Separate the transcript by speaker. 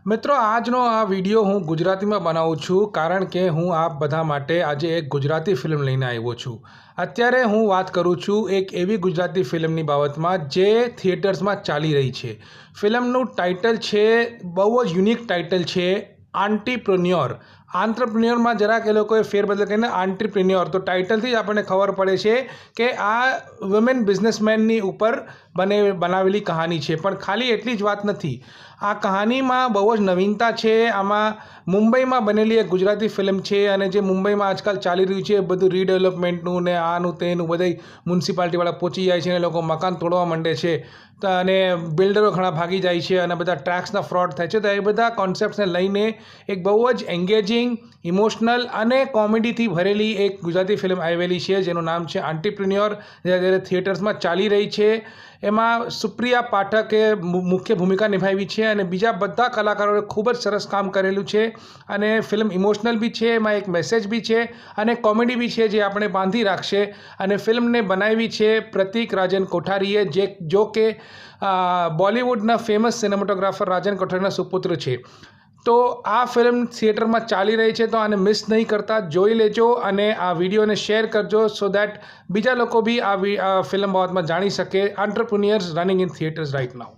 Speaker 1: મિત્રો આજનો આ વિડીયો હું ગુજરાતીમાં બનાવું છું કારણ કે હું આપ બધા માટે આજે એક ગુજરાતી ફિલ્મ લઈને આવ્યો છું। અત્યારે હું વાત કરું છું એક એવી ગુજરાતી ફિલ્મની બાબતમાં જે થિયેટર્સમાં ચાલી રહી છે। ફિલ્મનું ટાઇટલ છે, બહુ જ યુનિક ટાઇટલ છે, આંટીપ્રન્યોર। આંત્રપ્રન્યોરમાં જરાક એ લોકોએ ફેરબદલ કરીને આંટીપ્રન્યોર, તો ટાઇટલથી જ આપણને ખબર પડે છે કે આ વુમેન બિઝનેસમેનની ઉપર બનાવેલી કહાની છે। પણ ખાલી એટલી જ વાત નથી, આ કહાનીમાં બહુ જ નવીનતા છે। આમાં મુંબઈમાં બનેલી એક ગુજરાતી ફિલ્મ છે અને જે મુંબઈમાં આજકાલ ચાલી રહ્યું છે બધું રીડેવલપમેન્ટનું ને આનું તેનું, બધું મ્યુનિસિપાલિટીવાળા પહોંચી જાય છે અને લોકો મકાન તોડવા માંડે છે તો અને બિલ્ડરો ઘણા ભાગી જાય છે અને બધા ટેક્સના ફ્રોડ થાય છે। તો એ બધા કોન્સેપ્ટ્સને લઈને એક બહુ જ એન્ગેજિંગ, ઇમોશનલ અને કોમેડીથી ભરેલી એક ગુજરાતી ફિલ્મ આવેલી છે જેનું નામ છે આંટીપ્રન્યોર, જે અત્યારે થિયેટર્સમાં ચાલી રહી છે। એમાં સુપ્રિયા પાઠકે મુખ્ય ભૂમિકા નિભાવી છે અને બીજા બધા કલાકારોએ ખૂબ જ સરસ કામ કરેલું છે અને ફિલ્મ ઇમોશનલ બી છે, એમાં એક મેસેજ બી છે અને કોમેડી બી છે જે આપણે બાંધી રાખશે। અને ફિલ્મને બનાવી છે પ્રતિક રાજન કોઠારીએ, જો કે બોલિવૂડના ફેમસ સિનેમેટોગ્રાફર રાજન કોઠારીના સુપુત્ર છે। તો આ ફિલ્મ થિયેટરમાં ચાલી રહી છે તો આને મિસ નહીં કરતા, જોઈ લેજો અને આ વિડીયોને શેર કરજો સો દેટ બીજા લોકો બી આ ફિલ્મ બાબતમાં જાણી શકે। Entrepreneurs running in theatres right now.